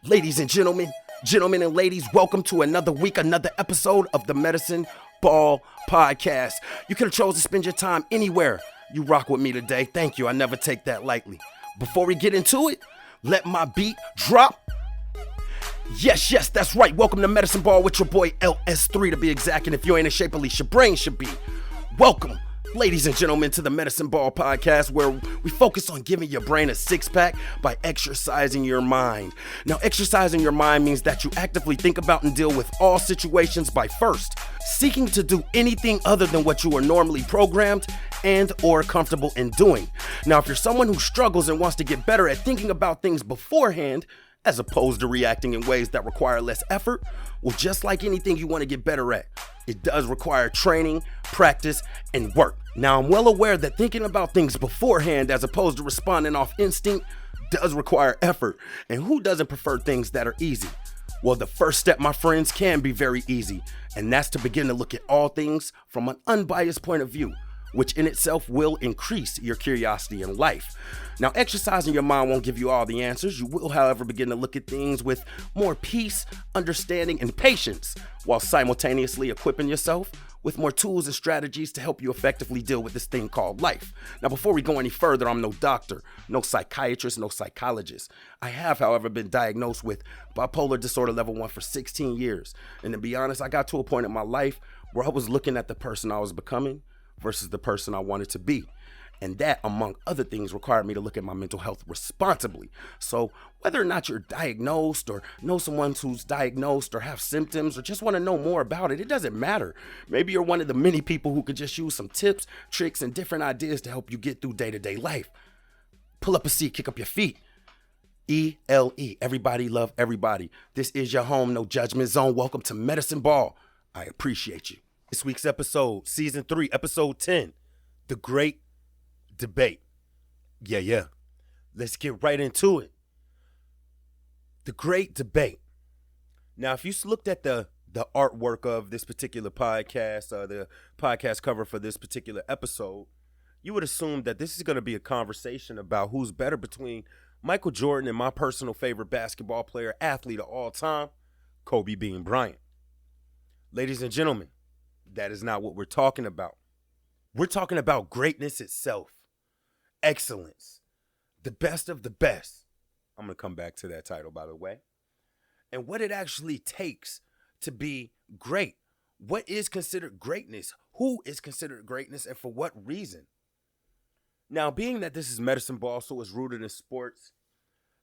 Ladies and gentlemen and ladies, welcome to another week, another episode of the Medicine Ball Podcast. You could have chosen to spend your time anywhere. You rock with me today. Thank you. I never take that lightly. Before we get into it, let my beat drop. Yes, that's right. Welcome to Medicine Ball with your boy LS3 to be exact. And if you ain't in shape, at least your brain should be. Welcome, ladies and gentlemen, to the Medicine Ball Podcast, where we focus on giving your brain a six-pack by exercising your mind. Now, exercising your mind means that you actively think about and deal with all situations by first seeking to do anything other than what you are normally programmed and or comfortable in doing. Now, if you're someone who struggles and wants to get better at thinking about things beforehand, as opposed to reacting in ways that require less effort, well, just like anything you want to get better at, it does require training, practice, and work. Now, I'm well aware that thinking about things beforehand as opposed to responding off instinct does require effort. And who doesn't prefer things that are easy? Well, the first step, my friends, can be very easy, and that's to begin to look at all things from an unbiased point of view, which in itself will increase your curiosity in life. Now, exercising your mind won't give you all the answers. You will, however, begin to look at things with more peace, understanding, and patience, while simultaneously equipping yourself with more tools and strategies to help you effectively deal with this thing called life. Now, before we go any further, I'm no doctor, no psychiatrist, no psychologist. I have, however, been diagnosed with bipolar disorder level 1 for 16 years. And to be honest, I got to a point in my life where I was looking at the person I was becoming versus the person I wanted to be. And that, among other things, required me to look at my mental health responsibly. So whether or not you're diagnosed or know someone who's diagnosed or have symptoms or just want to know more about it, it doesn't matter. Maybe you're one of the many people who could just use some tips, tricks, and different ideas to help you get through day-to-day life. Pull up a seat, kick up your feet. ELE, everybody love everybody. This is your home, no judgment zone. Welcome to Medicine Ball. I appreciate you. This week's episode, season 3, episode 10, The Great Debate. Yeah. Let's get right into it. The Great Debate. Now, if you looked at the artwork of this particular podcast, the podcast cover for this particular episode, you would assume that this is going to be a conversation about who's better between Michael Jordan and my personal favorite basketball player, athlete of all time, Kobe Bean Bryant. Ladies and gentlemen, that is not what we're talking about. We're talking about greatness itself. Excellence. The best of the best. I'm going to come back to that title, by the way. And what it actually takes to be great. What is considered greatness? Who is considered greatness and for what reason? Now, being that this is Medicine Ball, so it's rooted in sports,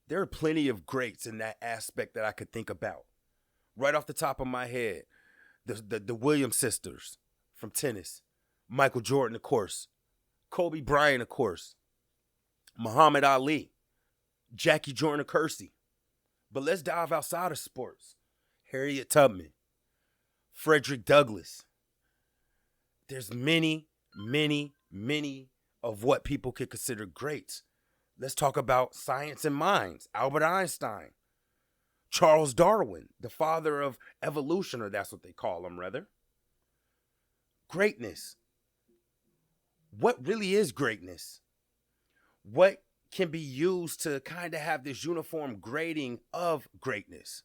there are plenty of greats in that aspect that I could think about. Right off the top of my head, the Williams sisters from tennis, Michael Jordan, of course, Kobe Bryant, of course, Muhammad Ali, Jackie Joyner-Kersee. But let's dive outside of sports. Harriet Tubman, Frederick Douglass. There's many of what people could consider greats. Let's talk about science and minds. Albert Einstein, Charles Darwin, the father of evolution, or that's what they call him, rather. Greatness. What really is greatness? What can be used to kind of have this uniform grading of greatness?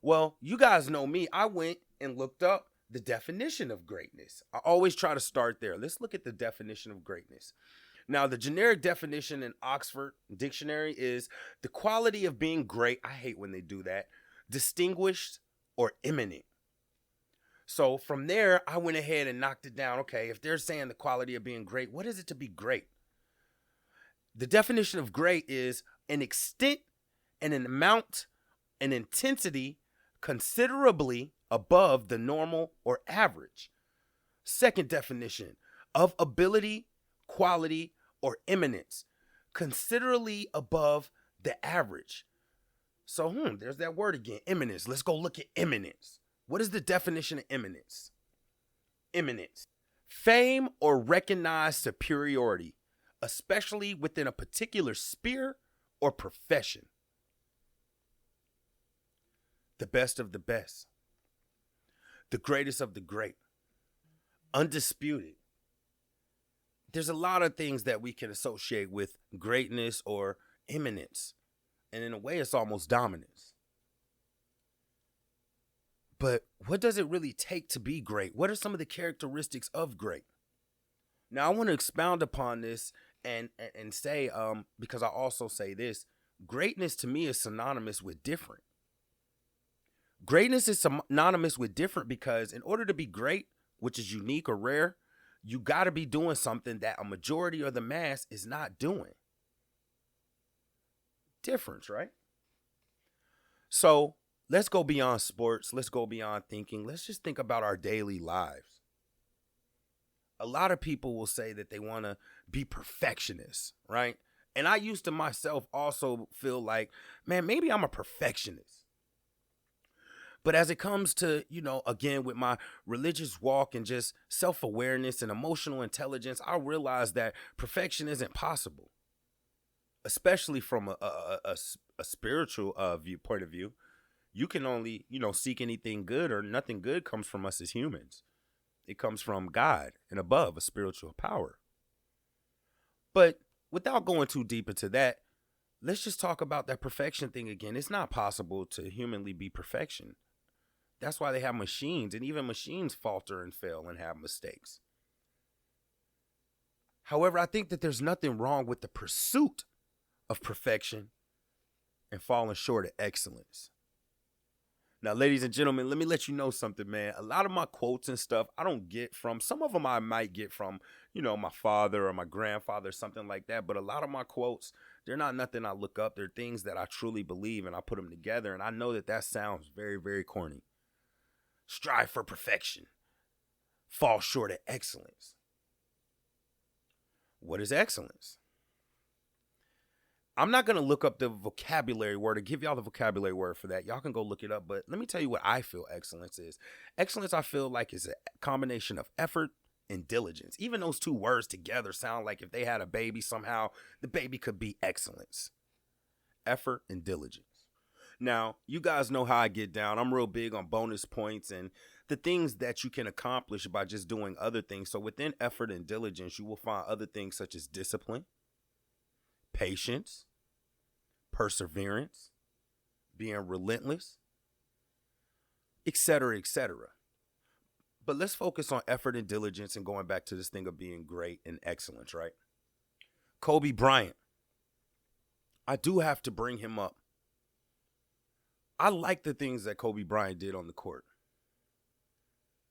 Well, you guys know me. I went and looked up the definition of greatness. I always try to start there. Let's look at the definition of greatness. Now, the generic definition in Oxford Dictionary is the quality of being great. I hate when they do that. Distinguished or eminent. So from there, I went ahead and knocked it down. Okay, if they're saying the quality of being great, what is it to be great? The definition of great is an extent and an amount, an intensity considerably above the normal or average. Second definition, of ability, quality, or eminence, considerably above the average. So, there's that word again, eminence. Let's go look at eminence. What is the definition of eminence? Eminence, fame or recognized superiority, especially within a particular sphere or profession. The best of the best. The greatest of the great. Undisputed. There's a lot of things that we can associate with greatness or eminence. And in a way, it's almost dominance. But what does it really take to be great? What are some of the characteristics of great? Now, I want to expound upon this and say, because I also say this, greatness to me is synonymous with different. Greatness is synonymous with different because in order to be great, which is unique or rare, you got to be doing something that a majority or the mass is not doing. Difference, right? So let's go beyond sports. Let's go beyond thinking. Let's just think about our daily lives. A lot of people will say that they want to be perfectionists, right? And I used to myself also feel like, man, maybe I'm a perfectionist. But as it comes to, again, with my religious walk and just self-awareness and emotional intelligence, I realized that perfection isn't possible, especially from a spiritual point of view. You can only, seek anything good, or nothing good comes from us as humans. It comes from God and above, a spiritual power. But without going too deep into that, let's just talk about that perfection thing again. It's not possible to humanly be perfection. That's why they have machines, and even machines falter and fail and have mistakes. However, I think that there's nothing wrong with the pursuit of perfection and falling short of excellence. Now, ladies and gentlemen, let me let you know something, man. A lot of my quotes and stuff, I don't get from, some of them I might get from, my father or my grandfather, something like that. But a lot of my quotes, they're not nothing I look up. They're things that I truly believe, and I put them together. And I know that sounds very, very corny. Strive for perfection. Fall short of excellence. What is excellence? I'm not going to look up the vocabulary word or give y'all the vocabulary word for that. Y'all can go look it up. But let me tell you what I feel excellence is. Excellence, I feel like, is a combination of effort and diligence. Even those two words together sound like if they had a baby, somehow the baby could be excellence. Effort and diligence. Now, you guys know how I get down. I'm real big on bonus points and the things that you can accomplish by just doing other things. So within effort and diligence, you will find other things such as discipline, patience, perseverance, being relentless, etc., etc. But let's focus on effort and diligence and going back to this thing of being great and excellence, right? Kobe Bryant. I do have to bring him up. I like the things that Kobe Bryant did on the court.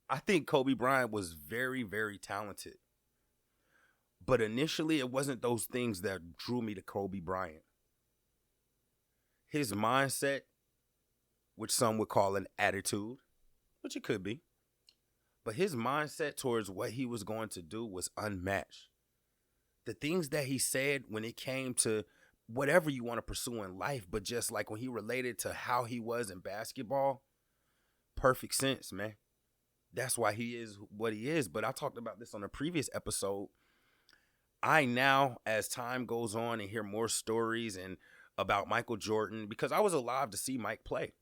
I think Kobe Bryant was very, very talented. But initially, it wasn't those things that drew me to Kobe Bryant. His mindset, which some would call an attitude, which it could be. But his mindset towards what he was going to do was unmatched. The things that he said when it came to whatever you want to pursue in life, but just like when he related to how he was in basketball, perfect sense, man. That's why he is what he is. But I talked about this on a previous episode. I now, as time goes on and hear more stories and about Michael Jordan, because I was alive to see Mike play.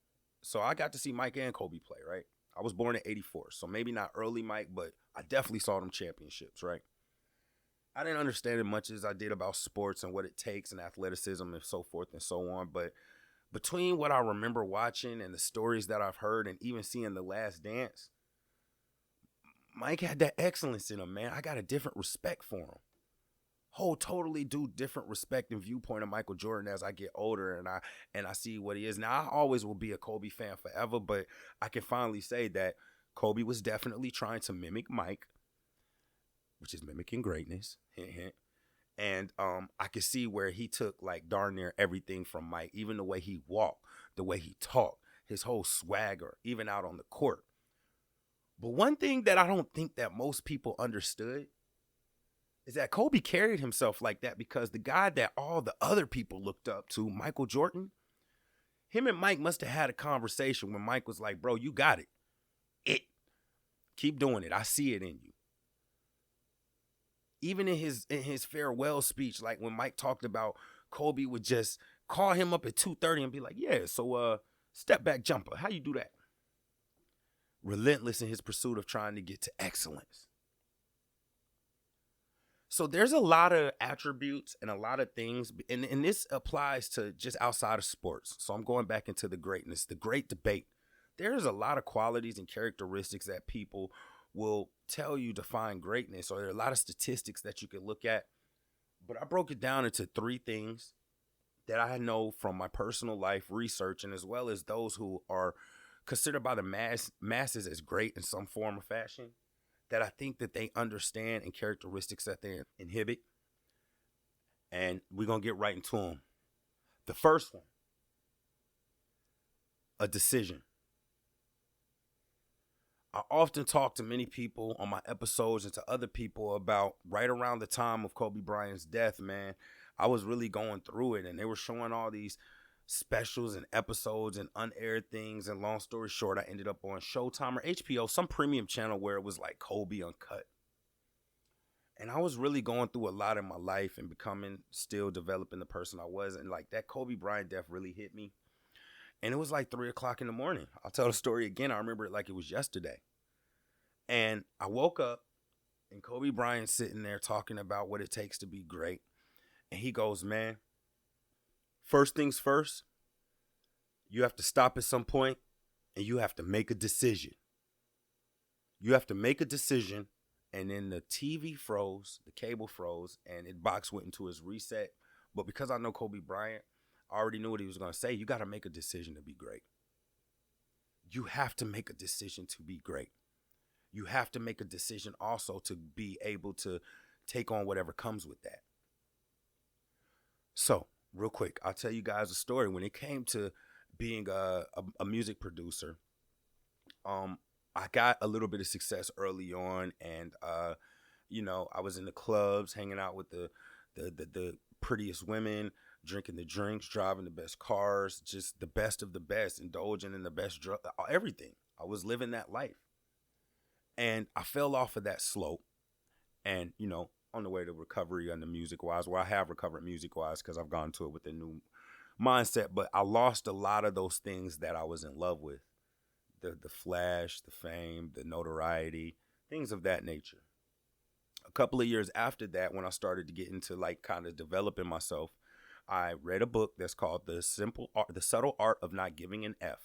So I got to see Mike and Kobe play, right? I was born in 84, so maybe not early Mike, but I definitely saw them championships, right? I didn't understand as much as I did about sports and what it takes and athleticism and so forth and so on. But between what I remember watching and the stories that I've heard and even seeing The Last Dance, Mike had that excellence in him, man. I got a different respect for him. Totally do different respect and viewpoint of Michael Jordan as I get older and I see what he is. Now, I always will be a Kobe fan forever, but I can finally say that Kobe was definitely trying to mimic Mike, which is mimicking greatness. Hint, hint. And I could see where he took like darn near everything from Mike, even the way he walked, the way he talked, his whole swagger, even out on the court. But one thing that I don't think that most people understood is that Kobe carried himself like that because the guy that all the other people looked up to, Michael Jordan, him and Mike must have had a conversation when Mike was like, bro, you got it. Keep doing it. I see it in you. Even in his farewell speech, like when Mike talked about Kobe would just call him up at 2:30 and be like, yeah, so step back jumper. How you do that? Relentless in his pursuit of trying to get to excellence. So there's a lot of attributes and a lot of things, and this applies to just outside of sports. So I'm going back into the greatness, the great debate. There's a lot of qualities and characteristics that people will tell you define greatness, or there are a lot of statistics that you can look at. But I broke it down into three things that I know from my personal life research, and as well as those who are considered by the masses as great in some form or fashion, that I think that they understand and characteristics that they inhibit. And we're going to get right into them. The first one, a decision. I often talk to many people on my episodes and to other people about right around the time of Kobe Bryant's death, man. I was really going through it, and they were showing all these specials and episodes and unaired things. And long story short, I ended up on Showtime or HBO, some premium channel where it was like Kobe Uncut. And I was really going through a lot in my life and still developing the person I was. And like that Kobe Bryant death really hit me. And it was like 3:00 in the morning. I'll tell the story again. I remember it like it was yesterday. And I woke up and Kobe Bryant sitting there talking about what it takes to be great. And he goes, man, first things first, you have to stop at some point and you have to make a decision. You have to make a decision. And then the TV froze, the cable froze, and it box went into his reset. But because I know Kobe Bryant, I already knew what he was going to say. You got to make a decision to be great. You have to make a decision to be great. You have to make a decision also to be able to take on whatever comes with that. So, real quick, I'll tell you guys a story. When it came to being a music producer, I got a little bit of success early on, and I was in the clubs, hanging out with the prettiest women, drinking the drinks, driving the best cars, just the best of the best, indulging in the best drug, everything. I was living that life. And I fell off of that slope, and, on the way to recovery on the music-wise, where I have recovered music-wise because I've gone to it with a new mindset, but I lost a lot of those things that I was in love with. The flash, the fame, the notoriety, things of that nature. A couple of years after that, when I started to get into like kind of developing myself, I read a book that's called The Subtle Art of Not Giving an F.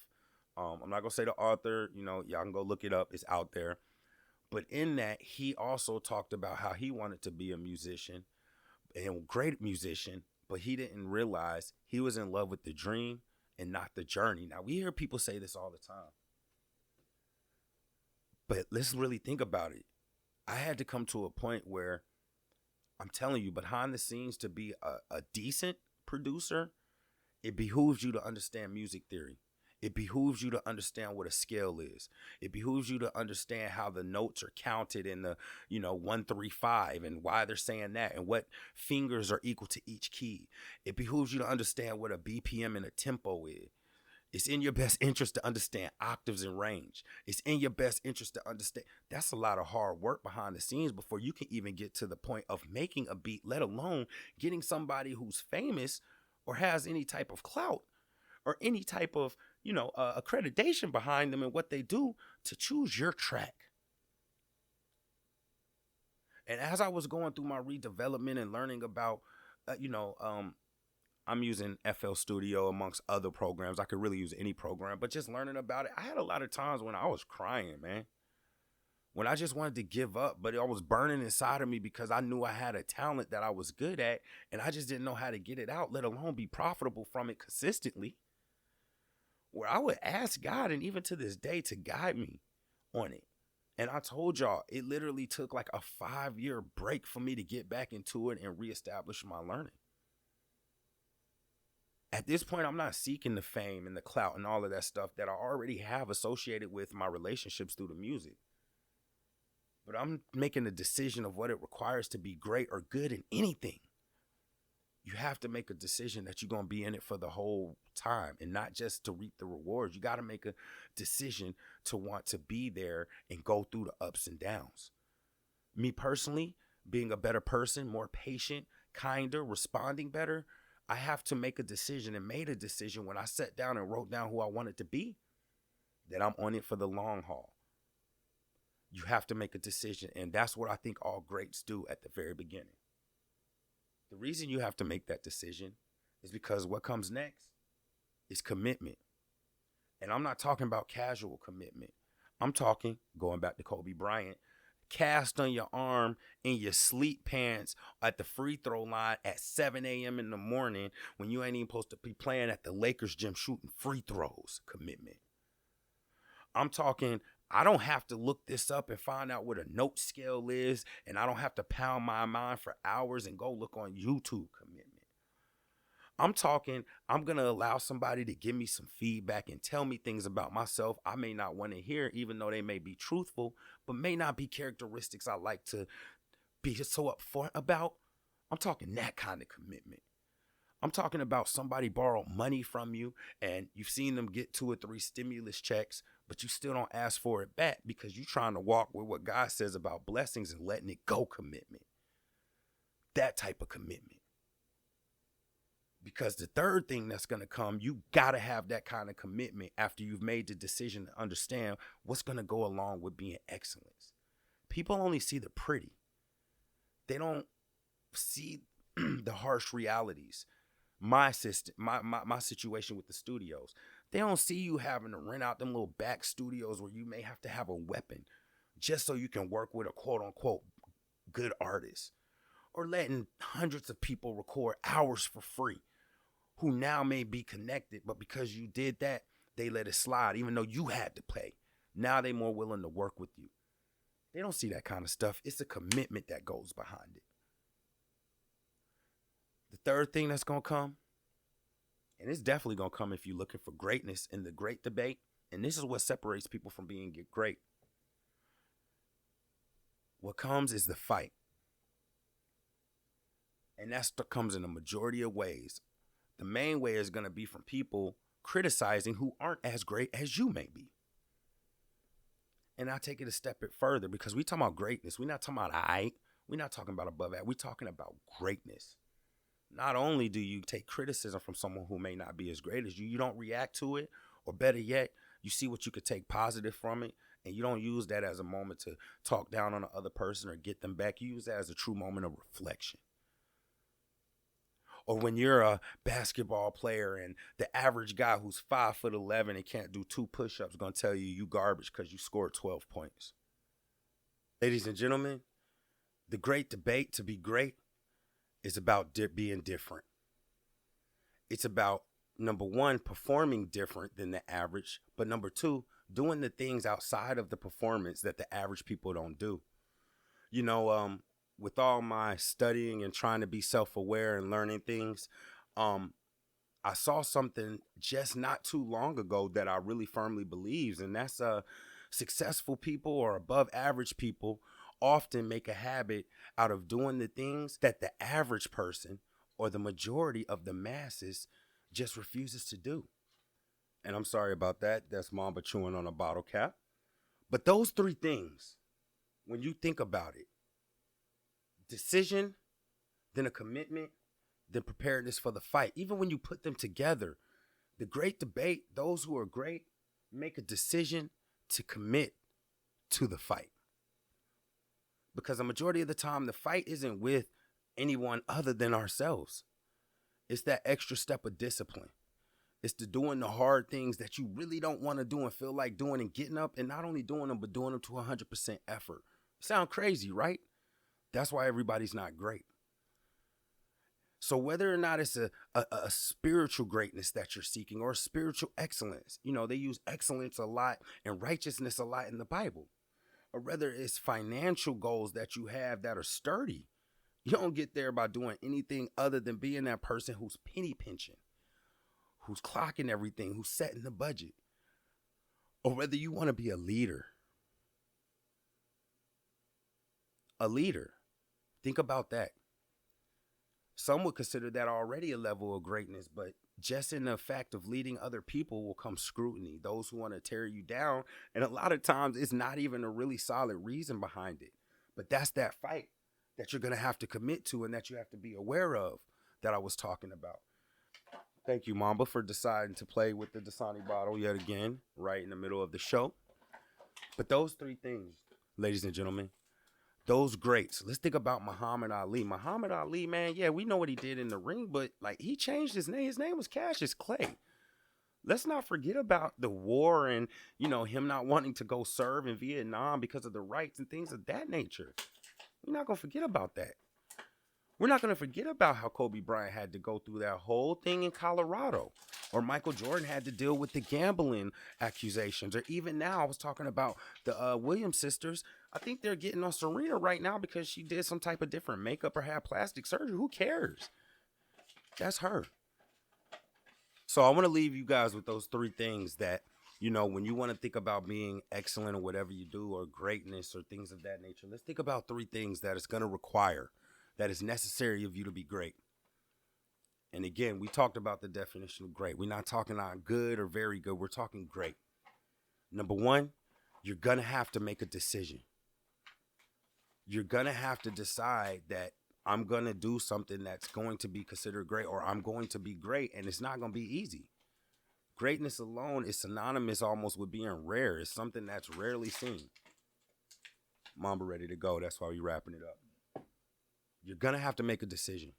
I'm not going to say the author, y'all can go look it up. It's out there. But in that, he also talked about how he wanted to be a musician, and a great musician, but he didn't realize he was in love with the dream and not the journey. Now, we hear people say this all the time. But let's really think about it. I had to come to a point where I'm telling you, behind the scenes, to be a decent producer, it behooves you to understand music theory. It behooves you to understand what a scale is. It behooves you to understand how the notes are counted in the, 1, 3, 5, and why they're saying that, and what fingers are equal to each key. It behooves you to understand what a BPM and a tempo is. It's in your best interest to understand octaves and range. It's in your best interest to understand. That's a lot of hard work behind the scenes before you can even get to the point of making a beat, let alone getting somebody who's famous or has any type of clout or any type of, accreditation behind them and what they do to choose your track. And as I was going through my redevelopment and learning about, I'm using FL Studio amongst other programs. I could really use any program, but just learning about it, I had a lot of times when I was crying, man. When I just wanted to give up, but I was burning inside of me because I knew I had a talent that I was good at, and I just didn't know how to get it out, let alone be profitable from it consistently. Where I would ask God, and even to this day, to guide me on it. And I told y'all, it literally took like a 5-year break for me to get back into it and reestablish my learning. At this point, I'm not seeking the fame and the clout and all of that stuff that I already have associated with my relationships through the music. But I'm making a decision of what it requires to be great or good in anything. You have to make a decision that you're going to be in it for the whole time and not just to reap the rewards. You got to make a decision to want to be there and go through the ups and downs. Me personally, being a better person, more patient, kinder, responding better, I have to make a decision and made a decision when I sat down and wrote down who I wanted to be, that I'm on it for the long haul. You have to make a decision. And that's what I think all greats do at the very beginning. The reason you have to make that decision is because what comes next is commitment. And I'm not talking about casual commitment. I'm talking, going back to Kobe Bryant, cast on your arm in your sleep pants at the free throw line at 7 a.m. in the morning when you ain't even supposed to be playing at the Lakers gym shooting free throws. Commitment. I'm talking, I don't have to look this up and find out what a note scale is, and I don't have to pound my mind for hours and go look on YouTube. Commitment. I'm talking, I'm going to allow somebody to give me some feedback and tell me things about myself I may not want to hear, even though they may be truthful, but may not be characteristics I like to be so upfront about. I'm talking that kind of commitment. I'm talking about somebody borrow money from you and you've seen them get 2 or 3 stimulus checks, but you still don't ask for it back because you're trying to walk with what God says about blessings and letting it go. Commitment. That type of commitment. Because the third thing that's going to come, you got to have that kind of commitment after you've made the decision to understand what's going to go along with being excellence. People only see the pretty. They don't see the harsh realities. My situation with the studios. They don't see you having to rent out them little back studios where you may have to have a weapon just so you can work with a quote unquote good artist. Or letting hundreds of people record hours for free who now may be connected, but because you did that, they let it slide, even though you had to pay. Now they're more willing to work with you. They don't see that kind of stuff. It's a commitment that goes behind it. The third thing that's going to come, and it's definitely going to come if you're looking for greatness in the great debate, and this is what separates people from being great. What comes is the fight. And that comes in a majority of ways. The main way is going to be from people criticizing who aren't as great as you may be. And I take it a step further because we talking about greatness. We're not talking about we're not talking about above that. We're talking about greatness. Not only do you take criticism from someone who may not be as great as you don't react to it, or better yet, you see what you could take positive from it, and you don't use that as a moment to talk down on the other person or get them back. You use that as a true moment of reflection. Or when you're a basketball player and the average guy who's 5'11" and can't do 2 push-ups gonna tell you garbage because you scored 12 points. Ladies and gentlemen, the great debate to be great is about being different. It's about, number one, performing different than the average, but number two, doing the things outside of the performance that the average people don't do. You know, with all my studying and trying to be self-aware and learning things, I saw something just not too long ago that I really firmly believe, and that's successful people or above average people often make a habit out of doing the things that the average person or the majority of the masses just refuses to do. And I'm sorry about that. That's Mamba chewing on a bottle cap. But those 3 things, when you think about it, decision, then a commitment, then preparedness for the fight. Even when you put them together, the great debate, those who are great make a decision to commit to the fight. Because the majority of the time, the fight isn't with anyone other than ourselves. It's that extra step of discipline. It's the doing the hard things that you really don't want to do and feel like doing and getting up and not only doing them, but doing them to 100% effort. Sound crazy, right? That's why everybody's not great. So whether or not it's a spiritual greatness that you're seeking or spiritual excellence, you know, they use excellence a lot and righteousness a lot in the Bible. Or whether it's financial goals that you have that are sturdy. You don't get there by doing anything other than being that person who's penny pinching, who's clocking everything, who's setting the budget. Or whether you want to be a leader. A leader. Think about that. Some would consider that already a level of greatness, but just in the fact of leading other people will come scrutiny, those who want to tear you down. And a lot of times it's not even a really solid reason behind it. But that's that fight that you're going to have to commit to and that you have to be aware of that I was talking about. Thank you, Mamba, for deciding to play with the Dasani bottle yet again, right in the middle of the show. But those 3 things, ladies and gentlemen. Those greats. Let's think about Muhammad Ali. Muhammad Ali, man, yeah, we know what he did in the ring, but like he changed his name. His name was Cassius Clay. Let's not forget about the war and, him not wanting to go serve in Vietnam because of the rights and things of that nature. We're not going to forget about that. We're not going to forget about how Kobe Bryant had to go through that whole thing in Colorado, or Michael Jordan had to deal with the gambling accusations, or even now I was talking about the Williams sisters. I think they're getting on Serena right now because she did some type of different makeup or had plastic surgery. Who cares? That's her. So I want to leave you guys with those three things that, when you want to think about being excellent or whatever you do, or greatness or things of that nature, let's think about three things that it's going to require, that is necessary of you to be great. And again, we talked about the definition of great. We're not talking about good or very good. We're talking great. Number one, you're going to have to make a decision. You're going to have to decide that I'm going to do something that's going to be considered great, or I'm going to be great, and it's not going to be easy. Greatness alone is synonymous almost with being rare. It's something that's rarely seen. Mamba ready to go. That's why we're wrapping it up. You're going to have to make a decision.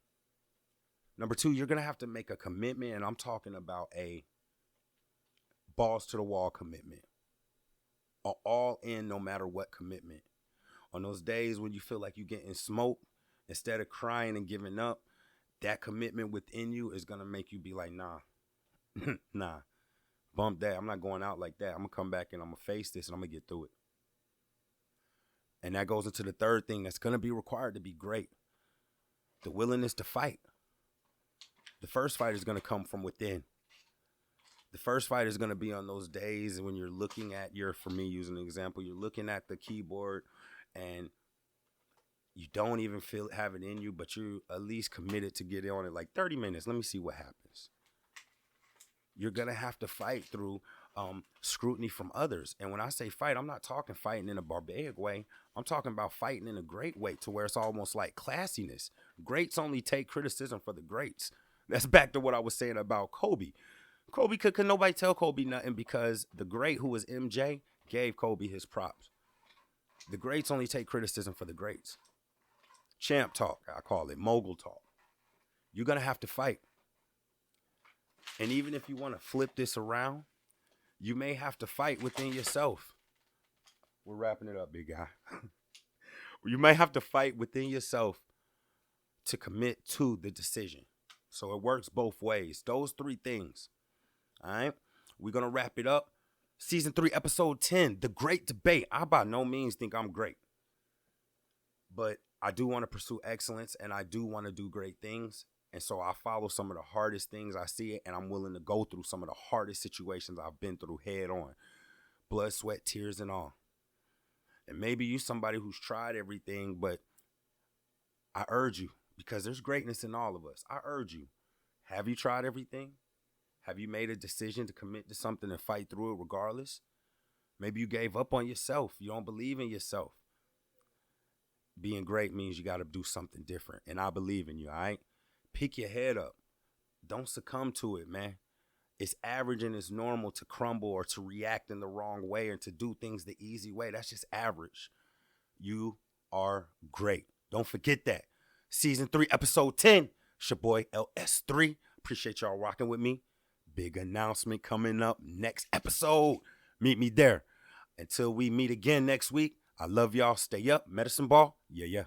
Number two, you're going to have to make a commitment, and I'm talking about a balls to the wall commitment. An all in, no matter what commitment. On those days when you feel like you're getting smoked, instead of crying and giving up, that commitment within you is going to make you be like, nah, bump that. I'm not going out like that. I'm going to come back and I'm going to face this and I'm going to get through it. And that goes into the third thing that's going to be required to be great. The willingness to fight. The first fight is going to come from within. The first fight is going to be on those days when you're looking at for me, using an example, you're looking at the keyboard and you don't even have it in you, but you're at least committed to get on it like 30 minutes. Let me see what happens. You're going to have to fight through scrutiny from others. And when I say fight, I'm not talking fighting in a barbaric way. I'm talking about fighting in a great way, to where it's almost like classiness. Greats only take criticism for the greats. That's back to what I was saying about Kobe. Kobe could nobody tell Kobe nothing, because the great, who was MJ, gave Kobe his props. The greats only take criticism for the greats. Champ talk, I call it mogul talk. You're going to have to fight. And even if you want to flip this around, you may have to fight within yourself. We're wrapping it up, big guy. You may have to fight within yourself to commit to the decision. So it works both ways. Those three things. All right. We're going to wrap it up. Season 3, episode 10, The Great Debate. I by no means think I'm great, but I do want to pursue excellence, and I do want to do great things. And so I follow some of the hardest things I see it, and I'm willing to go through some of the hardest situations I've been through head on. Blood, sweat, tears, and all. And maybe you're somebody who's tried everything, but I urge you, because there's greatness in all of us. I urge you, have you tried everything? Have you made a decision to commit to something and fight through it regardless? Maybe you gave up on yourself. You don't believe in yourself. Being great means you got to do something different. And I believe in you, all right? Pick your head up. Don't succumb to it, man. It's average and it's normal to crumble or to react in the wrong way or to do things the easy way. That's just average. You are great. Don't forget that. Season 3, episode 10. It's your boy LS3. Appreciate y'all rocking with me. Big announcement coming up next episode. Meet me there. Until we meet again next week, I love y'all. Stay up. Medicine Ball. Yeah.